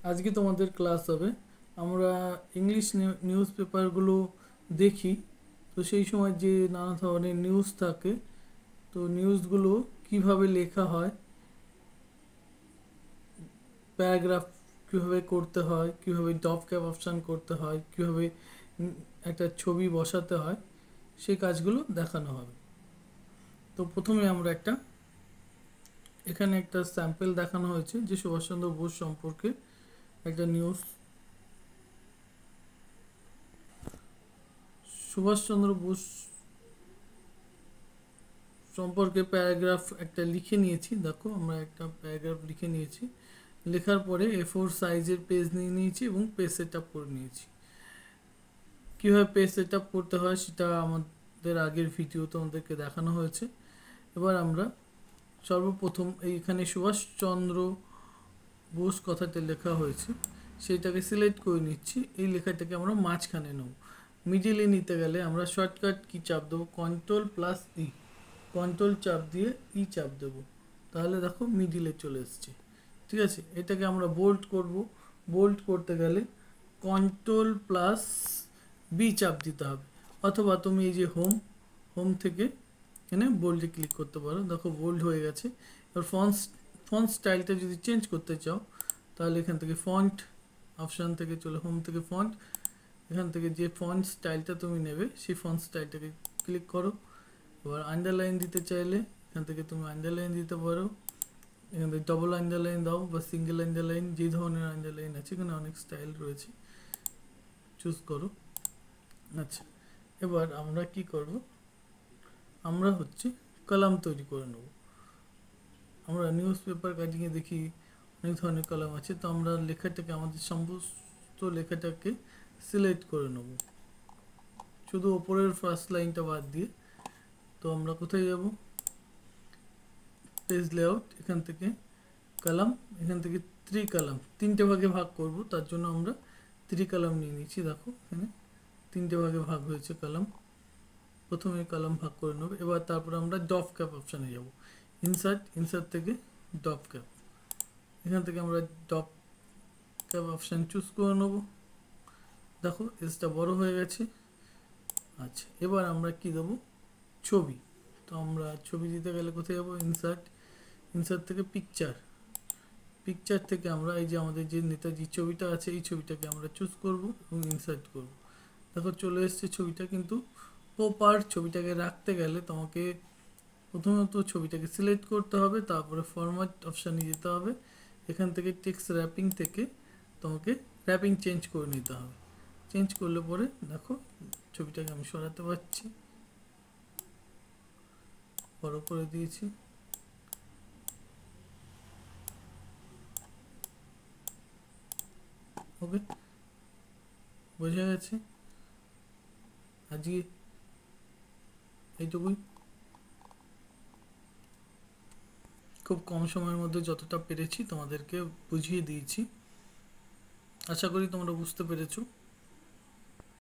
আজকে তোমাদের ক্লাস হবে। আমরা ইংলিশ নিউজ পেপারগুলো দেখি, তো সেই সময় যে নানা ধরনের নিউজ থাকে, তো নিউজগুলো কিভাবে লেখা হয়, প্যারাগ্রাফ কিভাবে করতে হয়, কিভাবে ডপ ক্যাপ অপশান করতে হয়, কিভাবে একটা ছবি বসাতে হয়, সেই কাজগুলো দেখানো হবে। তো প্রথমে আমরা এখানে একটা স্যাম্পল দেখানো হয়েছে যে সুভাষচন্দ্র বোস সম্পর্কে একটা নিউজ। সুভাষচন্দ্র বোস সম্পর্কে প্যারাগ্রাফ একটা লিখে নিয়েছি। দেখো, আমরা একটা প্যারাগ্রাফ লিখে নিয়েছি। লেখার পরে A4 সাইজের পেজ নিয়ে নিয়েছি এবং পেজ সেট আপ করে নিয়েছি। কীভাবে পেজ সেট আপ করতে হয় সেটা আমাদের আগের ভিডিও তোমাদেরকে দেখানো হয়েছে। এবার আমরা সর্বপ্রথম এইখানে সুভাষচন্দ্র বোস কথাটা লেখা হয়েছে, সেইটাকে সিলেক্ট করে নিচ্ছি। এই লেখাটাকে আমরা মাঝখানে নেব। মিডিলে নিতে গেলে আমরা শর্টকাট কি চাপ দেবো, Ctrl+E। কন্ট্রোল চাপ দিয়ে চাপ দেব, তাহলে দেখো মিডিলে চলে এসছে। ঠিক আছে, এটাকে আমরা বোল্ড করব। বোল্ড করতে গেলে Ctrl+B চাপ দিতে হবে, অথবা তুমি এই যে হোম থেকে এখানে বোল্ডে ক্লিক করতে পারো। দেখো বোল্ড হয়ে গেছে। এবার ফন্ট স্টাইলটা যদি চেঞ্জ করতে চাও, তাহলে এখান থেকে ফন্ট অপশান থেকে চলে হোম থেকে ফন্ট, এখান থেকে যে ফন্ট স্টাইলটা তুমি নেবে সেই ফন্ট স্টাইলটাকে ক্লিক করো। এবার আন্ডারলাইন দিতে চাইলে এখান থেকে তুমি আন্ডারলাইন দিতে পারো। এখান থেকে ডবল আন্ডারলাইন দাও বা সিঙ্গেল আন্ডারলাইন, যে ধরনের আন্ডারলাইন আছে এখানে অনেক স্টাইল রয়েছে, চুজ করো। আচ্ছা, এবার আমরা কি করব, আমরা কলাম তৈরি করে নেব। আমরা নিউজ পেপার কাটিংয়ে দেখি অনেক ধরনের কলাম আছে, তো আমরা লেখাটাকে আমাদের সমস্ত লেখাটাকে সিলেক্ট করে নেব, শুধু ওপরের ফার্স্ট লাইনটা বাদ দিয়ে। তো আমরা কোথায় যাব, পেজ লেআউট, এখান থেকে কলাম, এখান থেকে কলাম, তিনটে ভাগে ভাগ করব, তার জন্য আমরা কলাম নিয়ে নিচ্ছি। দেখো এখানে তিনটে ভাগে ভাগ হয়েছে কলাম। প্রথমে কলাম ভাগ করে নেব। এবার তারপর আমরা ডপ ক্যাপ অপশানে যাব। ইনসার্ট থেকে ডপ ক্যাপ, এখান থেকে আমরা ডপ ক্যাপ অপশান চুজ করে নেব। দেখো এজটা বড় হয়ে গেছে। আচ্ছা, এবার আমরা কি দেবো, ছবি। তো আমরা ছবি দিতে গেলে কোথায় যাবো, ইনসার্ট থেকে পিকচার থেকে আমরা এই যে আমাদের যে নেতাজি ছবিটা আছে এই ছবিটাকে আমরা চুজ করব এবং ইনসার্ট করব। দেখো চলে এসছে ছবিটা, কিন্তু প্রপার ছবিটাকে রাখতে গেলে তোমাকে প্রথমত ছবিটাকে সিলেক্ট করতে হবে, তারপরে ফরম্যাট অপশানে যেতে হবে। এখান থেকে টেক্সট র্যাপিং থেকে তোমাকে র্যাপিং চেঞ্জ করে নিতে হবে। চেঞ্জ করলে পরে দেখো ছবিটাকে আমি সরাতে পারছি, বড় করে দিয়েছি। ওকে, বোঝা গেছে। আজকে এইটুকুই, খুব কম সময়ের মধ্যে যতটা পেরেছি তোমাদেরকে বুঝিয়ে দিয়েছি। আশা করি তোমরা বুঝতে পেরেছো।